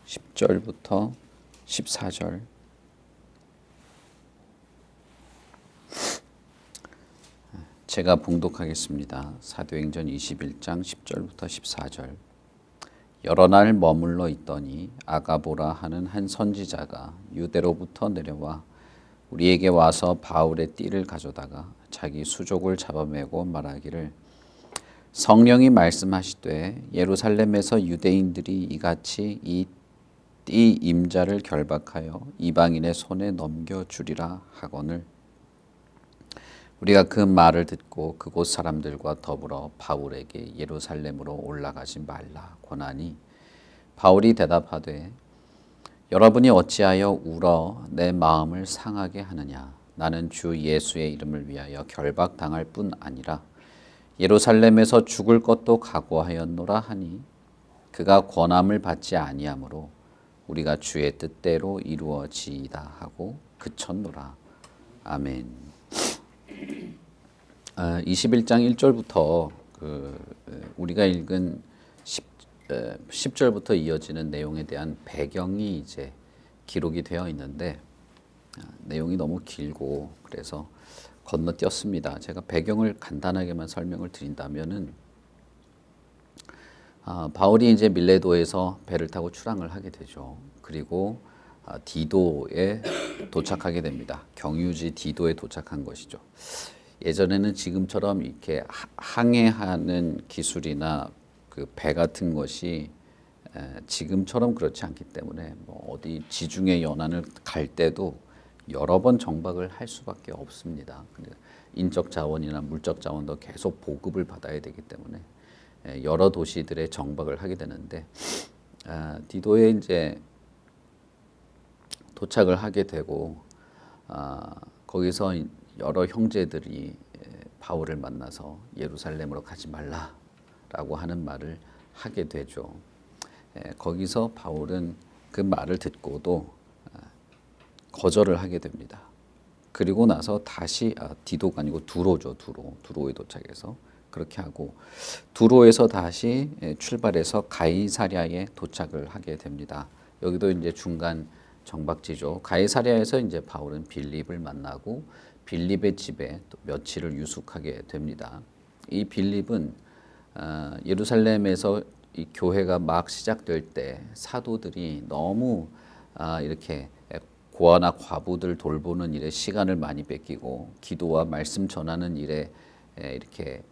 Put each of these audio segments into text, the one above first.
10절부터 14절. 제가 봉독하겠습니다. 사도행전 21장 10절부터 14절. 여러 날 머물러 있더니 아가보라 하는 한 선지자가 유대로부터 내려와 우리에게 와서 바울의 띠를 가져다가 자기 수족을 잡아매고 말하기를, 성령이 말씀하시되 예루살렘에서 유대인들이 이같이 이 띠 임자를 결박하여 이방인의 손에 넘겨주리라 하거늘, 우리가 그 말을 듣고 그곳 사람들과 더불어 바울에게 예루살렘으로 올라가지 말라 권하니, 바울이 대답하되, 여러분이 어찌하여 울어 내 마음을 상하게 하느냐. 나는 주 예수의 이름을 위하여 결박당할 뿐 아니라 예루살렘에서 죽을 것도 각오하였노라 하니, 그가 권함을 받지 아니하므로 우리가 주의 뜻대로 이루어지이다 하고 그쳤노라. 아멘. 21장 1절부터 우리가 읽은 10절부터 이어지는 내용에 대한 배경이 이제 기록이 되어 있는데, 내용이 너무 길고 그래서 건너뛰었습니다. 제가 배경을 간단하게만 설명을 드린다면은, 바울이 이제 밀레도에서 배를 타고 출항을 하게 되죠. 그리고 디도에 도착하게 됩니다. 경유지 디도에 도착한 것이죠. 예전에는 지금처럼 이렇게 항해하는 기술이나 그 배 같은 것이 지금처럼 그렇지 않기 때문에 뭐 어디 지중해 연안을 갈 때도 여러 번 정박을 할 수밖에 없습니다. 인적 자원이나 물적 자원도 계속 보급을 받아야 되기 때문에 여러 도시들의 정박을 하게 되는데, 디도에 이제 도착을 하게 되고, 거기서 여러 형제들이 바울을 만나서 예루살렘으로 가지 말라라고 하는 말을 하게 되죠. 거기서 바울은 그 말을 듣고도 거절을 하게 됩니다. 그리고 나서 다시 디도가 아니고 두로죠. 두로에 도착해서 그렇게 하고, 두로에서 다시 출발해서 가이사랴에 도착을 하게 됩니다. 여기도 이제 중간 정박지죠. 가이사랴에서 이제 바울은 빌립을 만나고 빌립의 집에 또 며칠을 유숙하게 됩니다. 이 빌립은 예루살렘에서 이 교회가 막 시작될 때 사도들이 너무 이렇게 고아나 과부들 돌보는 일에 시간을 많이 뺏기고 기도와 말씀 전하는 일에 이렇게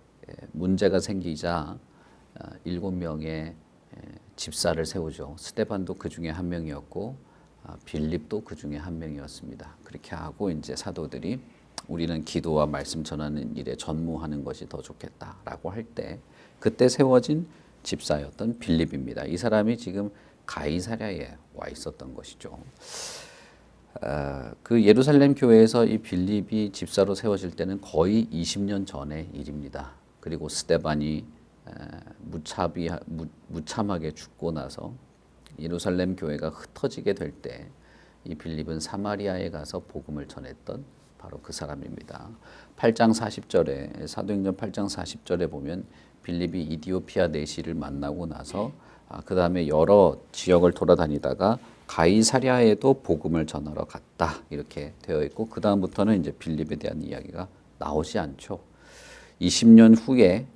문제가 생기자 7명의 집사를 세우죠. 스데반도 그 중에 한 명이었고 빌립도 그 중에 한 명이었습니다. 그렇게 하고 이제 사도들이 우리는 기도와 말씀 전하는 일에 전무하는 것이 더 좋겠다라고 할 때, 그때 세워진 집사였던 빌립입니다. 이 사람이 지금 가이사랴에 와 있었던 것이죠. 그 예루살렘 교회에서 이 빌립이 집사로 세워질 때는 거의 20년 전의 일입니다. 그리고 스데반이 무참하게 죽고 나서 예루살렘 교회가 흩어지게 될 때 이 빌립은 사마리아에 가서 복음을 전했던 바로 그 사람입니다. 8장 40절에 사도행전 8장 40절에 보면 빌립이 이디오피아 내시를 만나고 나서 그 다음에 여러 지역을 돌아다니다가 가이사랴에도 복음을 전하러 갔다 이렇게 되어 있고, 그 다음부터는 이제 빌립에 대한 이야기가 나오지 않죠. 20년 후에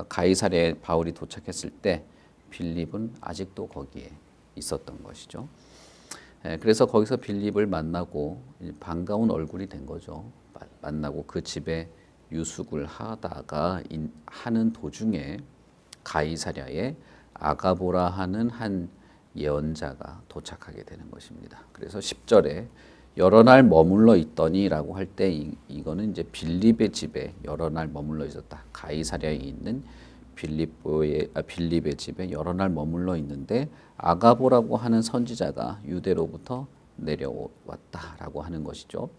가이사랴에 바울이 도착했을 때 빌립은 아직도 거기에 있었던 것이죠. 그래서 거기서 빌립을 만나고 반가운 얼굴이 된 거죠. 만나고 그 집에 유숙을 하다가 하는 도중에 가이사랴에 아가보라 하는 한 예언자가 도착하게 되는 것입니다. 그래서 10절에 여러 날 머물러 있더니 라고 할 때 이거는 이제 빌립의 집에 여러 날 머물러 있었다. 가이사랴에 있는 빌립의 집에 여러 날 머물러 있는데 아가보라고 하는 선지자가 유대로부터 내려왔다라고 하는 것이죠.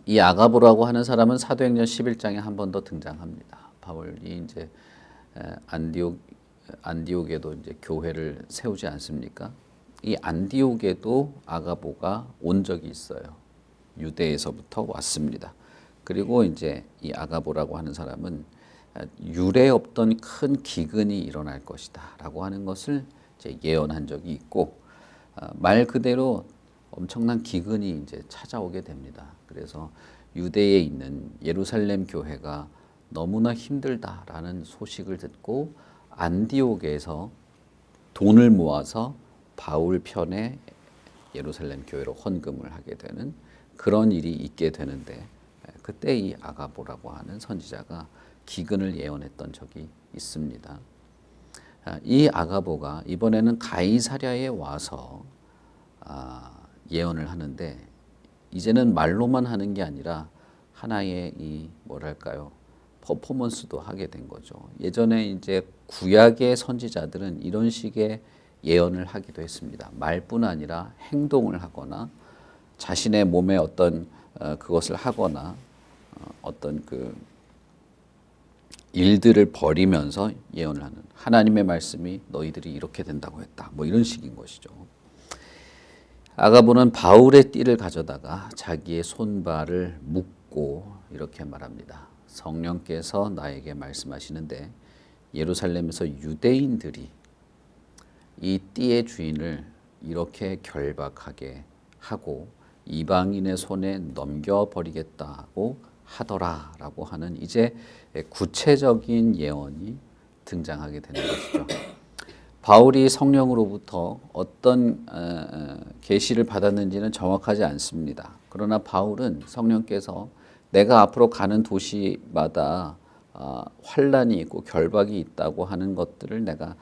이 아가보라고 하는 사람은 사도행전 11장에 한 번 더 등장합니다. 바울이 이제 안디옥에도 이제 교회를 세우지 않습니까? 이 안디옥에도 아가보가 온 적이 있어요. 유대에서부터 왔습니다. 그리고 이제 이 아가보라고 하는 사람은 유례 없던 큰 기근이 일어날 것이다라고 하는 것을 이제 예언한 적이 있고 말 그대로 엄청난 기근이 이제 찾아오게 됩니다. 그래서 유대에 있는 예루살렘 교회가 너무나 힘들다라는 소식을 듣고 안디옥에서 돈을 모아서 바울 편에 예루살렘 교회로 헌금을 하게 되는 그런 일이 있게 되는데 그때 이 아가보라고 하는 선지자가 기근을 예언했던 적이 있습니다. 이 아가보가 이번에는 가이사랴에 와서 예언을 하는데 이제는 말로만 하는 게 아니라 하나의 이 뭐랄까요 퍼포먼스도 하게 된 거죠. 예전에 이제 구약의 선지자들은 이런 식의 예언을 하기도 했습니다. 말뿐 아니라 행동을 하거나 자신의 몸에 어떤 그것을 하거나 어떤 그 일들을 벌이면서 예언을 하는 하나님의 말씀이 너희들이 이렇게 된다고 했다. 뭐 이런 식인 것이죠. 아가보는 바울의 띠를 가져다가 자기의 손발을 묶고 이렇게 말합니다. 성령께서 나에게 말씀하시는데 예루살렘에서 유대인들이 이 띠의 주인을 이렇게 결박하게 하고 이방인의 손에 넘겨버리겠다고 하더라라고 하는 이제 구체적인 예언이 등장하게 되는 것이죠. 바울이 성령으로부터 어떤 계시를 받았는지는 정확하지 않습니다. 그러나 바울은 성령께서 내가 앞으로 가는 도시마다 환란이 있고 결박이 있다고 하는 것들을 내가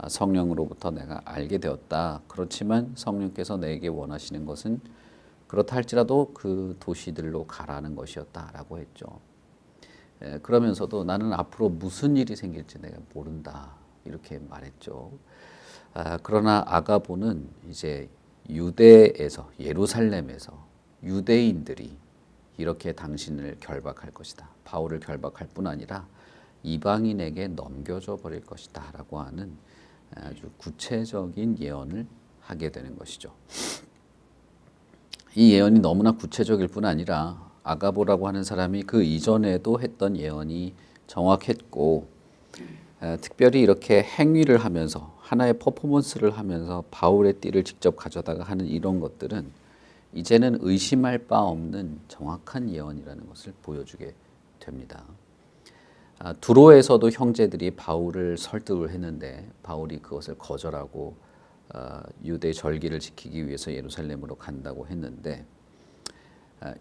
성령으로부터 내가 알게 되었다. 그렇지만 성령께서 내게 원하시는 것은 그렇다 할지라도 그 도시들로 가라는 것이었다라고 했죠. 그러면서도 나는 앞으로 무슨 일이 생길지 내가 모른다. 이렇게 말했죠. 그러나 아가보는 이제 유대에서 예루살렘에서 유대인들이 이렇게 당신을 결박할 것이다. 바울을 결박할 뿐 아니라 이방인에게 넘겨줘 버릴 것이다. 라고 하는 아주 구체적인 예언을 하게 되는 것이죠. 이 예언이 너무나 구체적일 뿐 아니라 아가보라고 하는 사람이 그 이전에도 했던 예언이 정확했고 특별히 이렇게 행위를 하면서 하나의 퍼포먼스를 하면서 바울의 띠를 직접 가져다가 하는 이런 것들은 이제는 의심할 바 없는 정확한 예언이라는 것을 보여주게 됩니다. 두로에서도 형제들이 바울을 설득을 했는데 바울이 그것을 거절하고 유대 절기를 지키기 위해서 예루살렘으로 간다고 했는데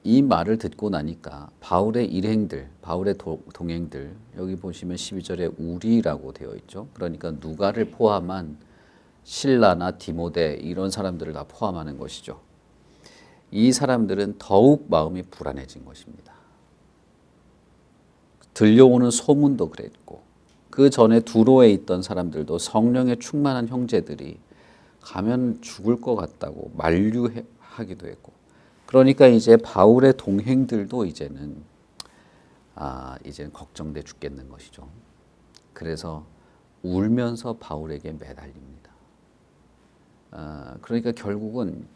이 말을 듣고 나니까 바울의 일행들, 바울의 동행들 여기 보시면 12절에 우리라고 되어 있죠. 그러니까 누가를 포함한 실라나 디모데 이런 사람들을 다 포함하는 것이죠. 이 사람들은 더욱 마음이 불안해진 것입니다. 들려오는 소문도 그랬고 그 전에 두로에 있던 사람들도 성령에 충만한 형제들이 가면 죽을 것 같다고 만류하기도 했고 그러니까 이제 바울의 동행들도 이제는 걱정돼 죽겠는 것이죠. 그래서 울면서 바울에게 매달립니다. 그러니까 결국은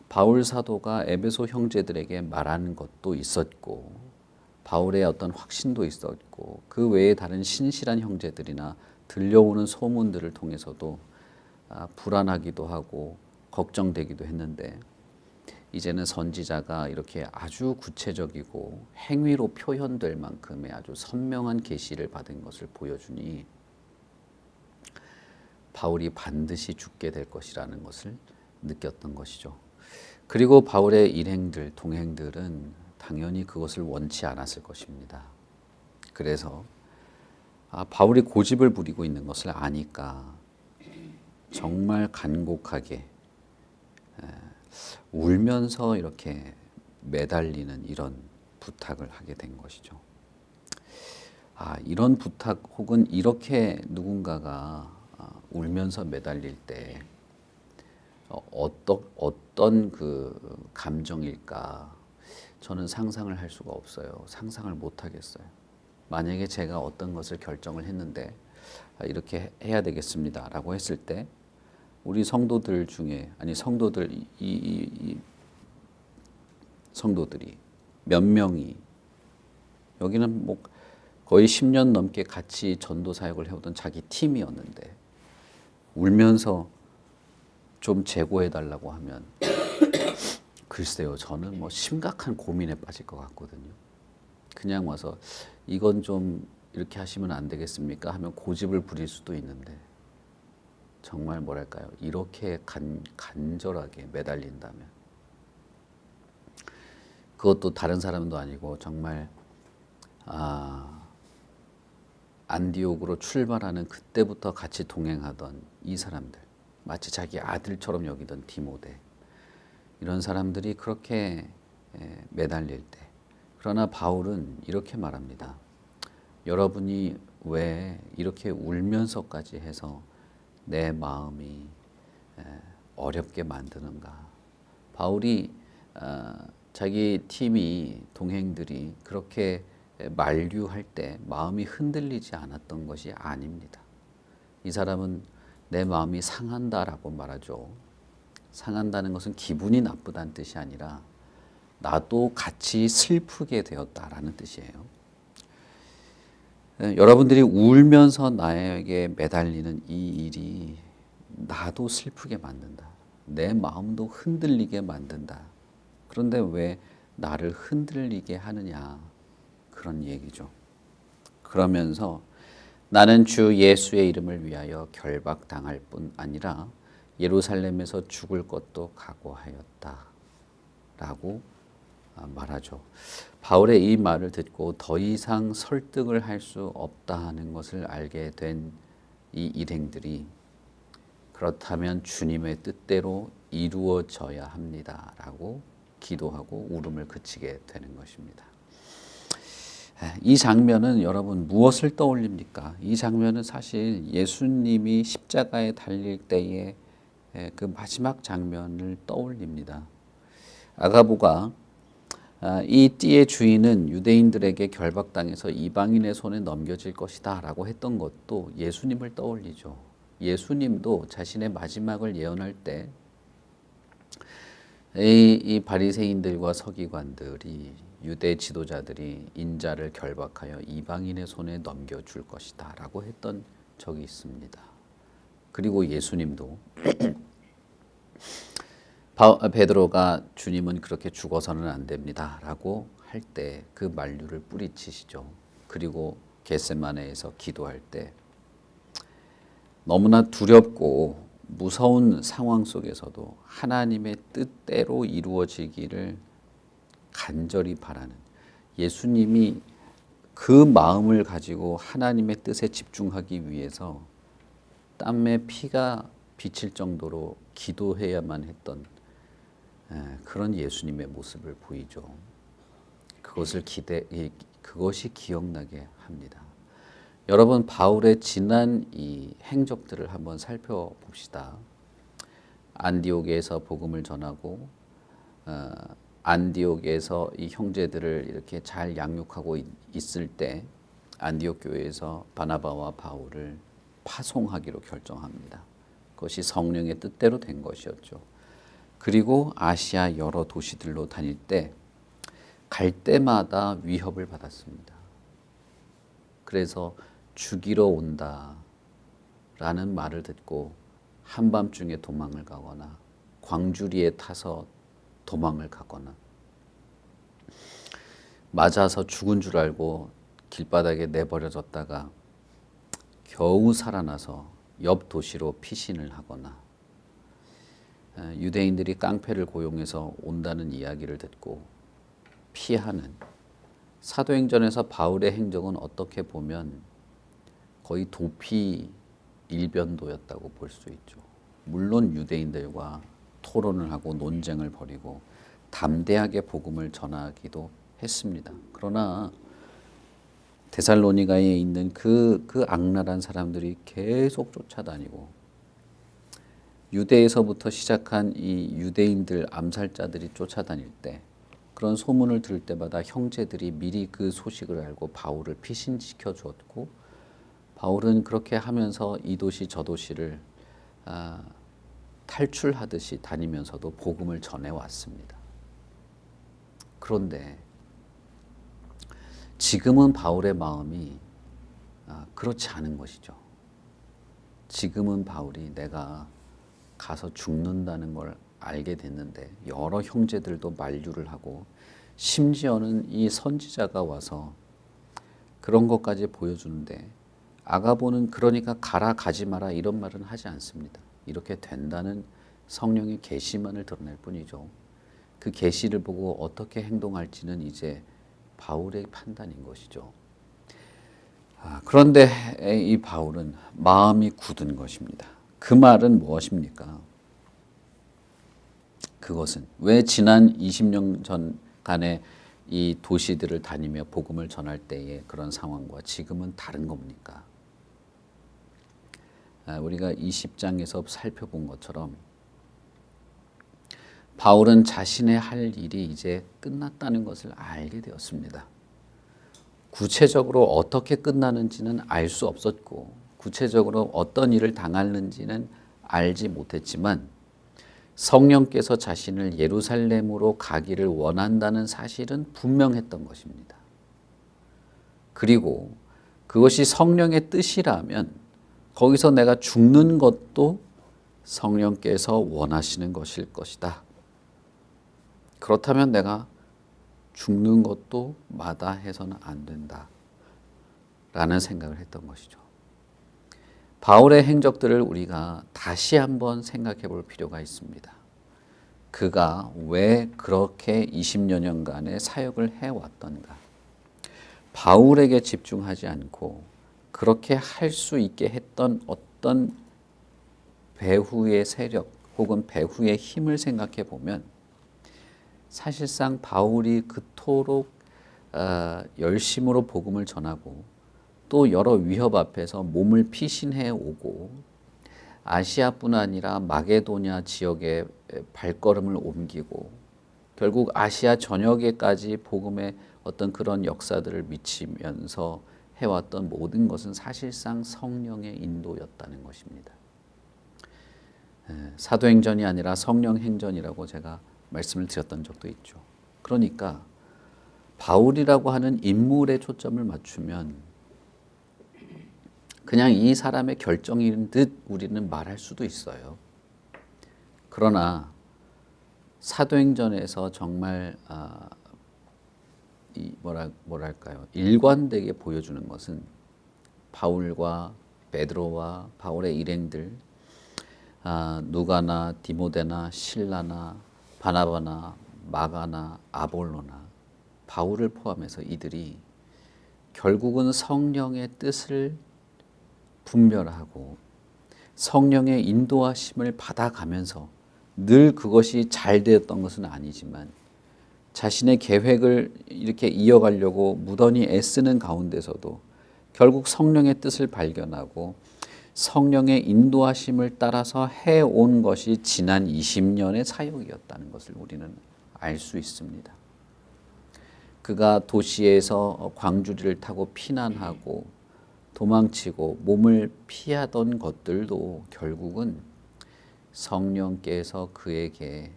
바울 사도가 에베소 형제들에게 말하는 것도 있었고 바울의 어떤 확신도 있었고 그 외에 다른 신실한 형제들이나 들려오는 소문들을 통해서도 불안하기도 하고 걱정되기도 했는데 이제는 선지자가 이렇게 아주 구체적이고 행위로 표현될 만큼의 아주 선명한 계시를 받은 것을 보여주니 바울이 반드시 죽게 될 것이라는 것을 느꼈던 것이죠. 그리고 바울의 일행들, 동행들은 당연히 그것을 원치 않았을 것입니다. 그래서 바울이 고집을 부리고 있는 것을 아니까 정말 간곡하게 울면서 이렇게 매달리는 이런 부탁을 하게 된 것이죠. 이런 부탁 혹은 이렇게 누군가가 울면서 매달릴 때 어떤 그 감정일까 저는 상상을 할 수가 없어요. 상상을 못 하겠어요. 만약에 제가 어떤 것을 결정을 했는데 이렇게 해야 되겠습니다 라고 했을 때 우리 성도들 중에 이 성도들이 몇 명이 여기는 뭐 거의 10년 넘게 같이 전도 사역을 해오던 자기 팀이었는데 울면서 좀 재고해 달라고 하면 글쎄요, 저는 뭐 심각한 고민에 빠질 것 같거든요. 그냥 와서 이건 좀 이렇게 하시면 안 되겠습니까? 하면 고집을 부릴 수도 있는데 정말 뭐랄까요, 이렇게 간절하게 매달린다면, 그것도 다른 사람도 아니고 정말 안디옥으로 출발하는 그때부터 같이 동행하던 이 사람들, 마치 자기 아들처럼 여기던 디모데, 이런 사람들이 그렇게 매달릴 때, 그러나 바울은 이렇게 말합니다. 여러분이 왜 이렇게 울면서까지 해서 내 마음이 어렵게 만드는가. 바울이 자기 팀이, 동행들이 그렇게 만류할 때 마음이 흔들리지 않았던 것이 아닙니다. 이 사람은 내 마음이 상한다라고 말하죠. 상한다는 것은 기분이 나쁘다는 뜻이 아니라 나도 같이 슬프게 되었다라는 뜻이에요. 여러분들이 울면서 나에게 매달리는 이 일이 나도 슬프게 만든다. 내 마음도 흔들리게 만든다. 그런데 왜 나를 흔들리게 하느냐, 그런 얘기죠. 그러면서 나는 주 예수의 이름을 위하여 결박당할 뿐 아니라 예루살렘에서 죽을 것도 각오하였다 라고 말하죠. 바울의 이 말을 듣고 더 이상 설득을 할 수 없다는 것을 알게 된 이 일행들이, 그렇다면 주님의 뜻대로 이루어져야 합니다 라고 기도하고 울음을 그치게 되는 것입니다. 이 장면은 여러분 무엇을 떠올립니까? 이 장면은 사실 예수님이 십자가에 달릴 때의 그 마지막 장면을 떠올립니다. 아가보가 이 띠의 주인은 유대인들에게 결박당해서 이방인의 손에 넘겨질 것이다 라고 했던 것도 예수님을 떠올리죠. 예수님도 자신의 마지막을 예언할 때 이 바리새인들과 서기관들이, 유대 지도자들이 인자를 결박하여 이방인의 손에 넘겨줄 것이다 라고 했던 적이 있습니다. 그리고 예수님도 베드로가 주님은 그렇게 죽어서는 안 됩니다 라고 할 때 그 만류를 뿌리치시죠. 그리고 겟세마네에서 기도할 때 너무나 두렵고 무서운 상황 속에서도 하나님의 뜻대로 이루어지기를 간절히 바라는, 예수님이 그 마음을 가지고 하나님의 뜻에 집중하기 위해서 땀에 피가 비칠 정도로 기도해야만 했던 그런 예수님의 모습을 보이죠. 그것이 기억나게 합니다. 여러분, 바울의 지난 이 행적들을 한번 살펴봅시다. 안디옥에서 복음을 전하고 안디옥에서 이 형제들을 이렇게 잘 양육하고 있을 때 안디옥 교회에서 바나바와 바울을 파송하기로 결정합니다. 그것이 성령의 뜻대로 된 것이었죠. 그리고 아시아 여러 도시들로 다닐 때 갈 때마다 위협을 받았습니다. 그래서 죽이러 온다 라는 말을 듣고 한밤중에 도망을 가거나 광주리에 타서 도망을 가거나 맞아서 죽은 줄 알고 길바닥에 내버려졌다가 겨우 살아나서 옆 도시로 피신을 하거나, 유대인들이 깡패를 고용해서 온다는 이야기를 듣고 피하는, 사도행전에서 바울의 행적은 어떻게 보면 거의 도피 일변도였다고 볼 수 있죠. 물론 유대인들과 토론을 하고 논쟁을 벌이고 담대하게 복음을 전하기도 했습니다. 그러나 데살로니가에 있는 그 악랄한 사람들이 계속 쫓아다니고, 유대에서부터 시작한 이 유대인들 암살자들이 쫓아다닐 때, 그런 소문을 들을 때마다 형제들이 미리 그 소식을 알고 바울을 피신시켜 주었고, 바울은 그렇게 하면서 이 도시 저 도시를 탈출하듯이 다니면서도 복음을 전해왔습니다. 그런데 지금은 바울의 마음이 그렇지 않은 것이죠. 지금은 바울이 내가 가서 죽는다는 걸 알게 됐는데 여러 형제들도 만류를 하고 심지어는 이 선지자가 와서 그런 것까지 보여주는데 아가보는 그러니까 가라 가지 마라 이런 말은 하지 않습니다. 이렇게 된다는 성령의 계시만을 드러낼 뿐이죠. 그 계시를 보고 어떻게 행동할지는 이제 바울의 판단인 것이죠. 그런데 이 바울은 마음이 굳은 것입니다. 그 말은 무엇입니까? 그것은 왜 지난 20년 전간의 이 도시들을 다니며 복음을 전할 때의 그런 상황과 지금은 다른 겁니까? 우리가 20장에서 살펴본 것처럼 바울은 자신의 할 일이 이제 끝났다는 것을 알게 되었습니다. 구체적으로 어떻게 끝나는지는 알 수 없었고 구체적으로 어떤 일을 당하는지는 알지 못했지만 성령께서 자신을 예루살렘으로 가기를 원한다는 사실은 분명했던 것입니다. 그리고 그것이 성령의 뜻이라면 거기서 내가 죽는 것도 성령께서 원하시는 것일 것이다. 그렇다면 내가 죽는 것도 마다해서는 안 된다. 라는 생각을 했던 것이죠. 바울의 행적들을 우리가 다시 한번 생각해 볼 필요가 있습니다. 그가 왜 그렇게 20여 년간의 사역을 해왔던가. 바울에게 집중하지 않고 그렇게 할 수 있게 했던 어떤 배후의 세력 혹은 배후의 힘을 생각해 보면 사실상 바울이 그토록 열심으로 복음을 전하고 또 여러 위협 앞에서 몸을 피신해 오고 아시아뿐 아니라 마게도냐 지역에 발걸음을 옮기고 결국 아시아 전역에까지 복음의 어떤 그런 역사들을 미치면서 해왔던 모든 것은 사실상 성령의 인도였다는 것입니다. 사도행전이 아니라 성령행전이라고 제가 말씀을 드렸던 적도 있죠. 그러니까 바울이라고 하는 인물에 초점을 맞추면 그냥 이 사람의 결정인 듯 우리는 말할 수도 있어요. 그러나 사도행전에서 정말 뭐랄까요? 일관되게 보여주는 것은 바울과 베드로와 바울의 일행들, 누가나 디모데나 실라나 바나바나 마가나 아볼로나 바울을 포함해서 이들이 결국은 성령의 뜻을 분별하고 성령의 인도하심을 받아가면서 늘 그것이 잘 되었던 것은 아니지만 자신의 계획을 이렇게 이어가려고 무던히 애쓰는 가운데서도 결국 성령의 뜻을 발견하고 성령의 인도하심을 따라서 해온 것이 지난 20년의 사역이었다는 것을 우리는 알 수 있습니다. 그가 도시에서 광주리를 타고 피난하고 도망치고 몸을 피하던 것들도 결국은 성령께서 그에게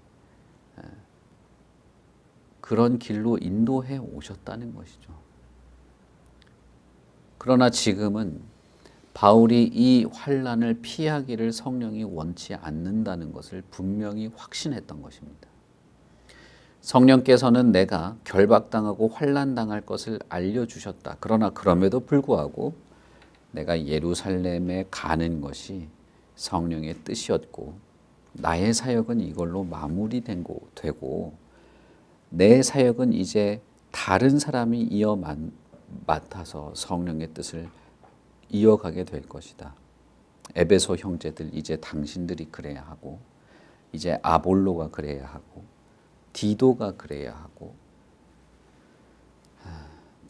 그런 길로 인도해 오셨다는 것이죠. 그러나 지금은 바울이 이 환난을 피하기를 성령이 원치 않는다는 것을 분명히 확신했던 것입니다. 성령께서는 내가 결박당하고 환난당할 것을 알려주셨다. 그러나 그럼에도 불구하고 내가 예루살렘에 가는 것이 성령의 뜻이었고 나의 사역은 이걸로 마무리되고 내 사역은 이제 다른 사람이 맡아서 성령의 뜻을 이어가게 될 것이다. 에베소 형제들 이제 당신들이 그래야 하고 이제 아볼로가 그래야 하고 디도가 그래야 하고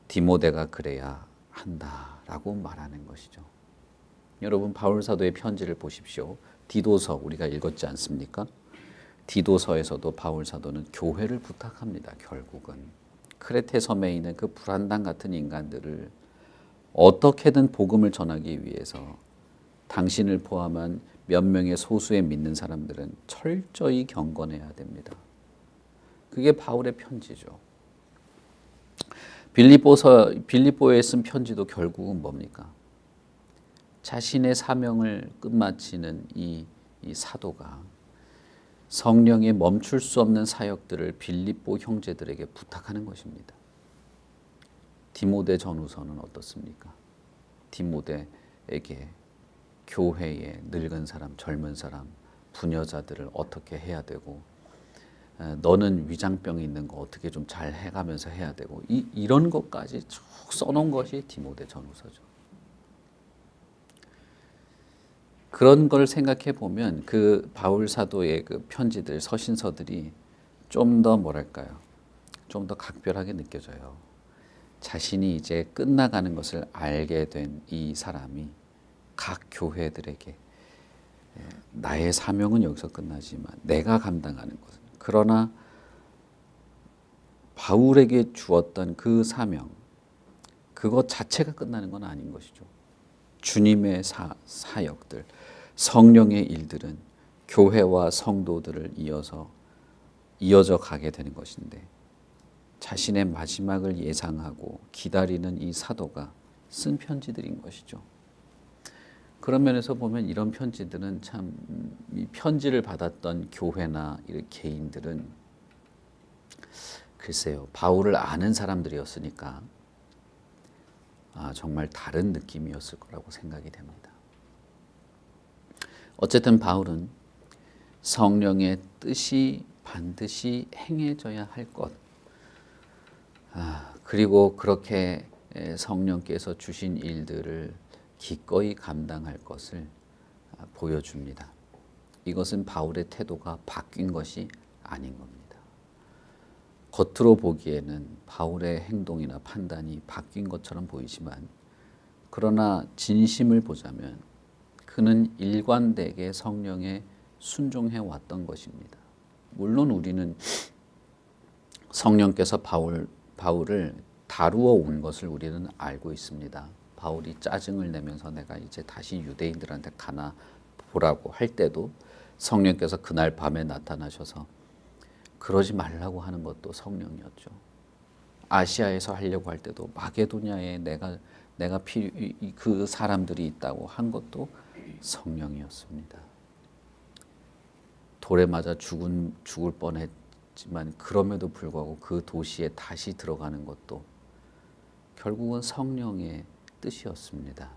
디모데가 그래야 한다라고 말하는 것이죠. 여러분 바울 사도의 편지를 보십시오. 디도서 우리가 읽었지 않습니까? 디도서에서도 바울 사도는 교회를 부탁합니다. 결국은 크레테 섬에 있는 그 불안당 같은 인간들을 어떻게든 복음을 전하기 위해서 당신을 포함한 몇 명의 소수의 믿는 사람들은 철저히 경건해야 됩니다. 그게 바울의 편지죠. 빌립보에 쓴 편지도 결국은 뭡니까? 자신의 사명을 끝마치는 이 사도가 성령의 멈출 수 없는 사역들을 빌립보 형제들에게 부탁하는 것입니다. 디모데 전후서는 어떻습니까? 디모데에게 교회의 늙은 사람, 젊은 사람, 부녀자들을 어떻게 해야 되고, 너는 위장병이 있는 거 어떻게 좀 잘 해가면서 해야 되고, 이런 것까지 쭉 써놓은 것이 디모데 전후서죠. 그런 걸 생각해 보면 그 바울 사도의 그 편지들, 서신서들이 좀 더 뭐랄까요? 좀 더 각별하게 느껴져요. 자신이 이제 끝나가는 것을 알게 된 이 사람이 각 교회들에게 나의 사명은 여기서 끝나지만 내가 감당하는 것은, 그러나 바울에게 주었던 그 사명, 그것 자체가 끝나는 건 아닌 것이죠. 주님의 사역들, 성령의 일들은 교회와 성도들을 이어져 가게 되는 것인데, 자신의 마지막을 예상하고 기다리는 이 사도가 쓴 편지들인 것이죠. 그런 면에서 보면 이런 편지들은 참, 이 편지를 받았던 교회나 개인들은 글쎄요, 바울을 아는 사람들이었으니까 정말 다른 느낌이었을 거라고 생각이 됩니다. 어쨌든 바울은 성령의 뜻이 반드시 행해져야 할 것, 그리고 그렇게 성령께서 주신 일들을 기꺼이 감당할 것을 보여줍니다. 이것은 바울의 태도가 바뀐 것이 아닌 겁니다. 겉으로 보기에는 바울의 행동이나 판단이 바뀐 것처럼 보이지만, 그러나 진심을 보자면 그는 일관되게 성령에 순종해 왔던 것입니다. 물론 우리는 성령께서 바울을 다루어 온 것을 우리는 알고 있습니다. 바울이 짜증을 내면서 내가 이제 다시 유대인들한테 가나 보라고 할 때도 성령께서 그날 밤에 나타나셔서 그러지 말라고 하는 것도 성령이었죠. 아시아에서 하려고 할 때도 마게도냐에 내가 그 사람들이 있다고 한 것도 성령이었습니다. 돌에 맞아 죽을 뻔했지만 그럼에도 불구하고 그 도시에 다시 들어가는 것도 결국은 성령의 뜻이었습니다.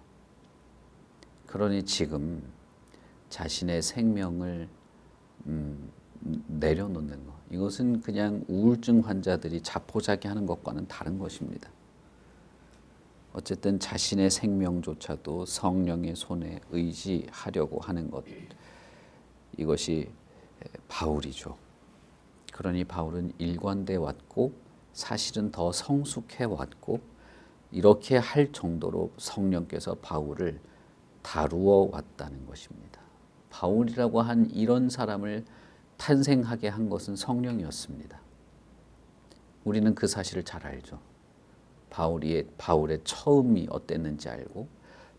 그러니 지금 자신의 생명을 내려놓는 것, 이것은 그냥 우울증 환자들이 자포자기하는 것과는 다른 것입니다. 어쨌든 자신의 생명조차도 성령의 손에 의지하려고 하는 것, 이것이 바울이죠. 그러니 바울은 일관돼 왔고 사실은 더 성숙해 왔고, 이렇게 할 정도로 성령께서 바울을 다루어 왔다는 것입니다. 바울이라고 한 이런 사람을 탄생하게 한 것은 성령이었습니다. 우리는 그 사실을 잘 알죠. 바울의 처음이 어땠는지 알고,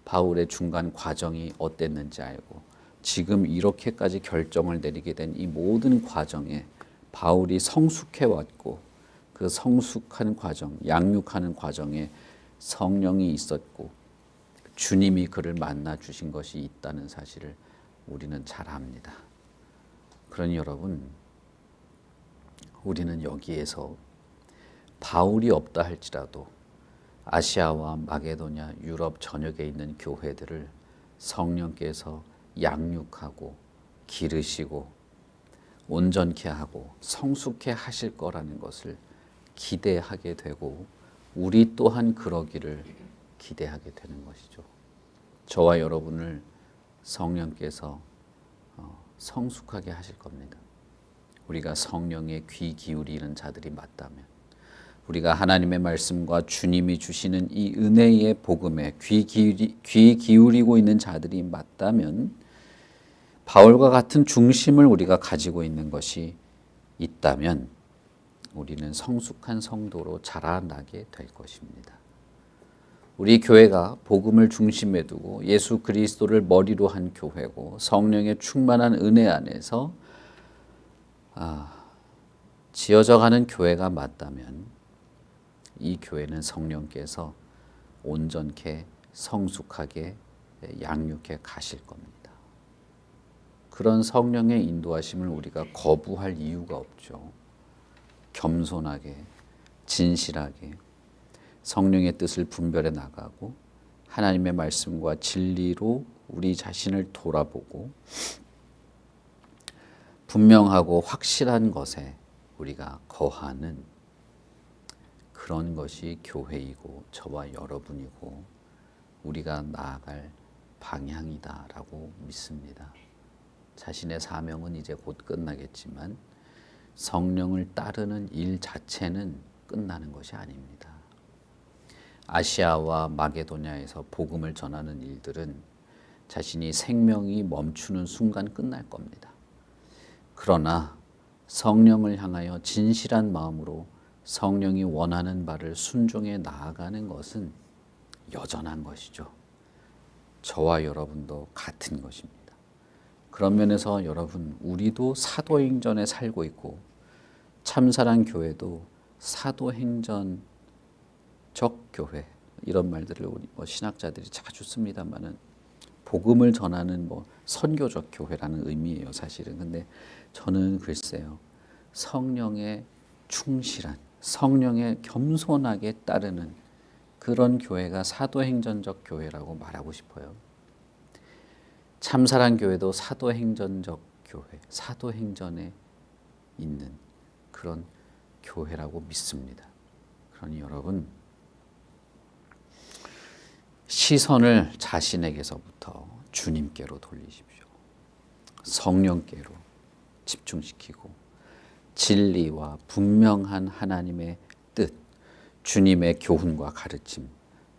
바울의 중간 과정이 어땠는지 알고, 지금 이렇게까지 결정을 내리게 된 이 모든 과정에 바울이 성숙해 왔고, 그 성숙한 과정, 양육하는 과정에 성령이 있었고 주님이 그를 만나 주신 것이 있다는 사실을 우리는 잘 압니다. 그러니 여러분, 우리는 여기에서 바울이 없다 할지라도 아시아와 마게도냐, 유럽 전역에 있는 교회들을 성령께서 양육하고 기르시고 온전케 하고 성숙케 하실 거라는 것을 기대하게 되고, 우리 또한 그러기를 기대하게 되는 것이죠. 저와 여러분을 성령께서 성숙하게 하실 겁니다. 우리가 성령에 귀 기울이는 자들이 맞다면, 우리가 하나님의 말씀과 주님이 주시는 이 은혜의 복음에 귀 기울이고 있는 자들이 맞다면, 바울과 같은 중심을 우리가 가지고 있는 것이 있다면 우리는 성숙한 성도로 자라나게 될 것입니다. 우리 교회가 복음을 중심에 두고 예수 그리스도를 머리로 한 교회고, 성령의 충만한 은혜 안에서 지어져 가는 교회가 맞다면, 이 교회는 성령께서 온전케 성숙하게 양육해 가실 겁니다. 그런 성령의 인도하심을 우리가 거부할 이유가 없죠. 겸손하게, 진실하게 성령의 뜻을 분별해 나가고 하나님의 말씀과 진리로 우리 자신을 돌아보고 분명하고 확실한 것에 우리가 거하는 그런 것이 교회이고 저와 여러분이고 우리가 나아갈 방향이다라고 믿습니다. 자신의 사명은 이제 곧 끝나겠지만 성령을 따르는 일 자체는 끝나는 것이 아닙니다. 아시아와 마게도냐에서 복음을 전하는 일들은 자신이 생명이 멈추는 순간 끝날 겁니다. 그러나 성령을 향하여 진실한 마음으로 성령이 원하는 바를 순종해 나아가는 것은 여전한 것이죠. 저와 여러분도 같은 것입니다. 그런 면에서 여러분, 우리도 사도행전에 살고 있고 참사랑 교회도 사도행전적 교회, 이런 말들을 우리 신학자들이 자주 씁니다만은 복음을 전하는 선교적 교회라는 의미예요, 사실은. 근데 저는 글쎄요, 성령에 충실한, 성령에 겸손하게 따르는 그런 교회가 사도행전적 교회라고 말하고 싶어요. 참사랑 교회도 사도행전적 교회, 사도행전에 있는 그런 교회라고 믿습니다. 그러니 여러분, 시선을 자신에게서부터 주님께로 돌리십시오. 성령께로 집중시키고 진리와 분명한 하나님의 뜻, 주님의 교훈과 가르침,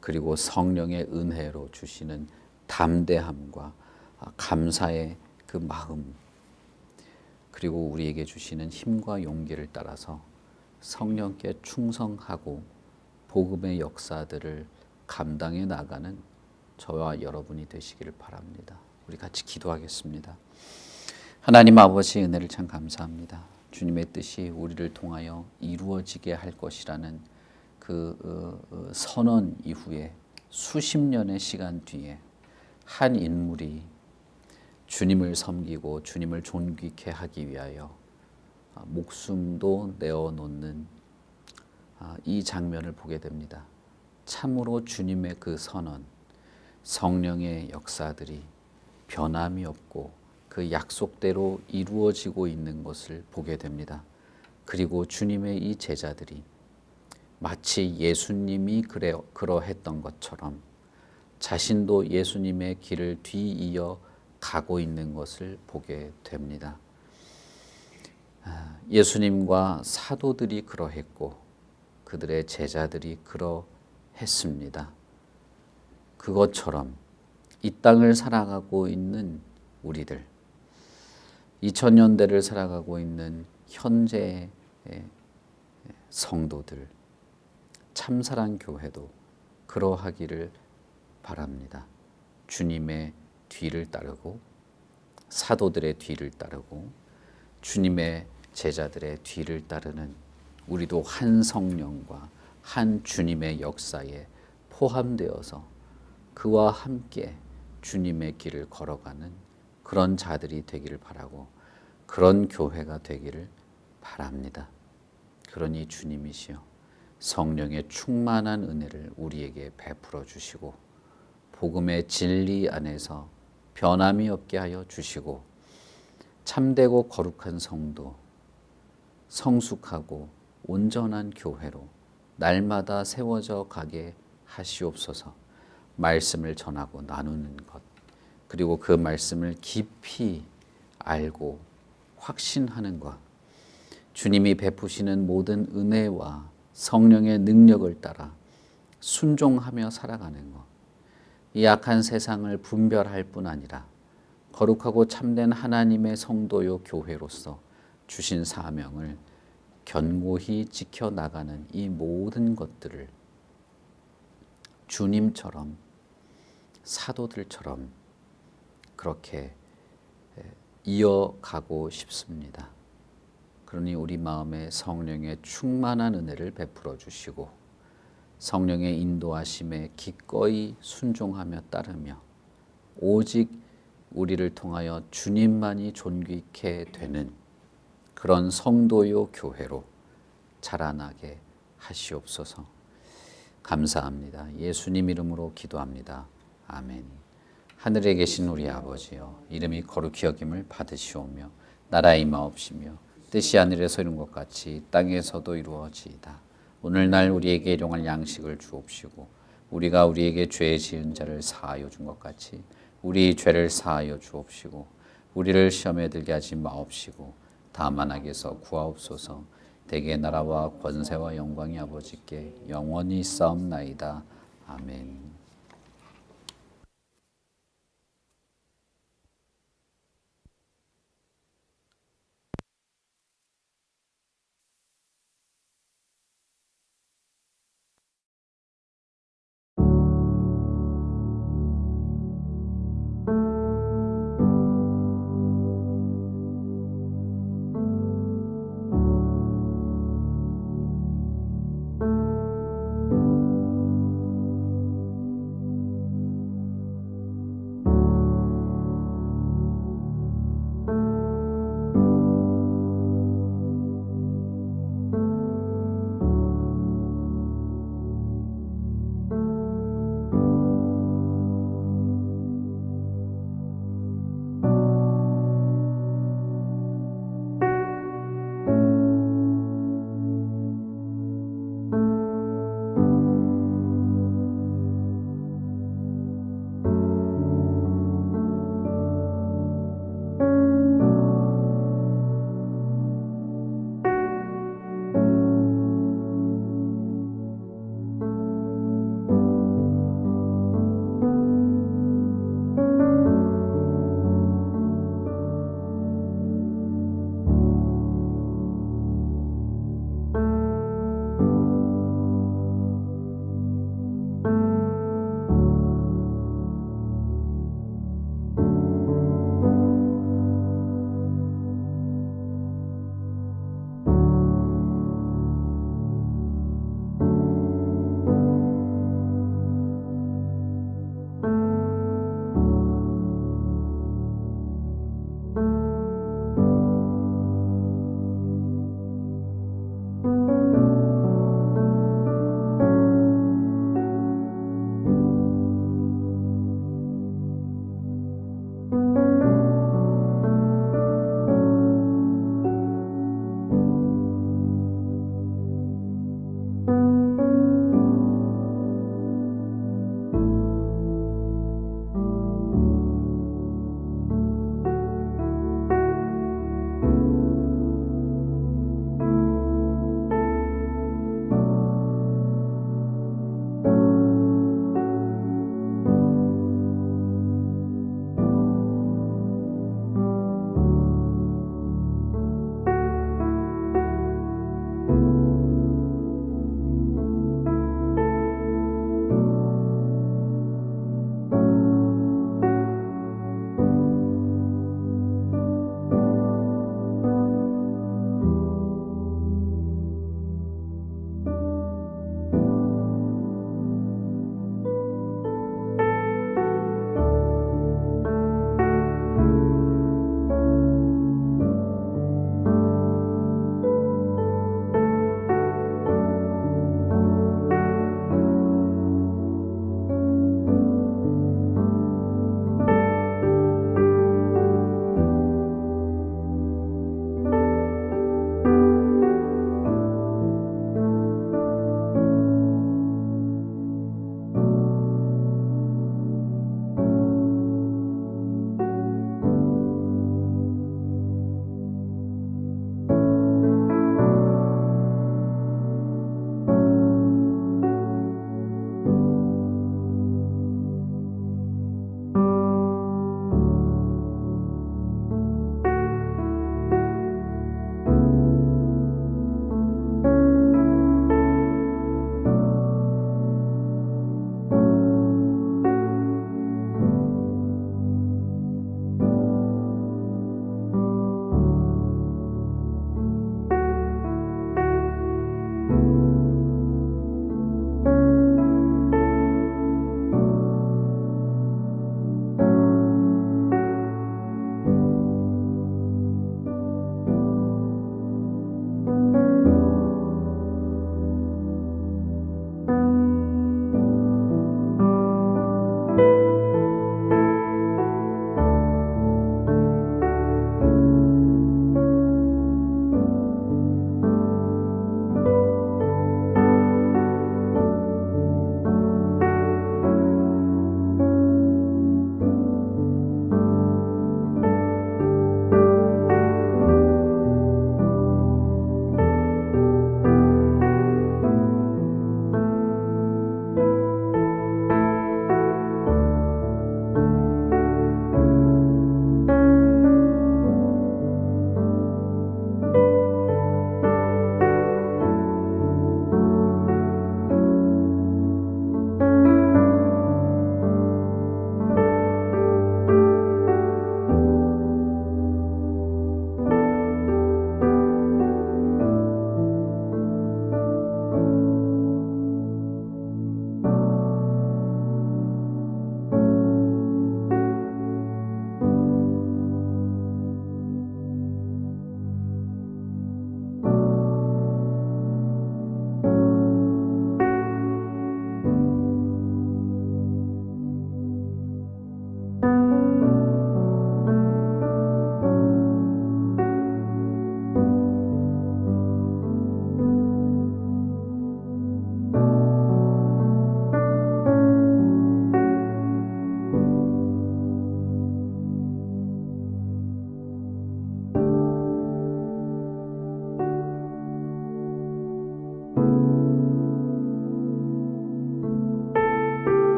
그리고 성령의 은혜로 주시는 담대함과 감사의 그 마음, 그리고 우리에게 주시는 힘과 용기를 따라서 성령께 충성하고 복음의 역사들을 감당해 나가는 저와 여러분이 되시기를 바랍니다. 우리 같이 기도하겠습니다. 하나님 아버지, 은혜를 참 감사합니다. 주님의 뜻이 우리를 통하여 이루어지게 할 것이라는 그 선언 이후에 수십 년의 시간 뒤에 한 인물이 주님을 섬기고 주님을 존귀케 하기 위하여 목숨도 내어놓는 이 장면을 보게 됩니다. 참으로 주님의 그 선언, 성령의 역사들이 변함이 없고 그 약속대로 이루어지고 있는 것을 보게 됩니다. 그리고 주님의 이 제자들이 마치 예수님이 그러했던 것처럼 자신도 예수님의 길을 뒤이어 가고 있는 것을 보게 됩니다. 예수님과 사도들이 그러했고 그들의 제자들이 그러했습니다. 그것처럼 이 땅을 살아가고 있는 우리들, 2000년대를 살아가고 있는 현재의 성도들, 참사랑 교회도 그러하기를 바랍니다. 주님의 뒤를 따르고 사도들의 뒤를 따르고 주님의 제자들의 뒤를 따르는 우리도 한 성령과 한 주님의 역사에 포함되어서 그와 함께 주님의 길을 걸어가는 그런 자들이 되기를 바라고 그런 교회가 되기를 바랍니다. 그러니 주님이시여 성령의 충만한 은혜를 우리에게 베풀어 주시고 복음의 진리 안에서 변함이 없게 하여 주시고 참되고 거룩한 성도, 성숙하고 온전한 교회로 날마다 세워져 가게 하시옵소서. 말씀을 전하고 나누는 것, 그리고 그 말씀을 깊이 알고 확신하는 것, 주님이 베푸시는 모든 은혜와 성령의 능력을 따라 순종하며 살아가는 것, 이 악한 세상을 분별할 뿐 아니라 거룩하고 참된 하나님의 성도요 교회로서 주신 사명을 견고히 지켜나가는 이 모든 것들을 주님처럼 사도들처럼 그렇게 이어가고 싶습니다. 그러니 우리 마음에 성령의 충만한 은혜를 베풀어 주시고 성령의 인도하심에 기꺼이 순종하며 따르며 오직 우리를 통하여 주님만이 존귀케 되는 그런 성도요 교회로 자라나게 하시옵소서. 감사합니다. 예수님 이름으로 기도합니다. 아멘. 하늘에 계신 우리 아버지여, 이름이 거룩히 여김을 받으시오며 나라에 임하옵시며 뜻이 하늘에서 이룬 것 같이 땅에서도 이루어지이다. 오늘날 우리에게 일용할 양식을 주옵시고 우리가 우리에게 죄 지은 자를 사하여 준 것 같이 우리 죄를 사하여 주옵시고 우리를 시험에 들게 하지 마옵시고 다만 악에서 구하옵소서. 대개 나라와 권세와 영광이 아버지께 영원히 싸움나이다. 아멘.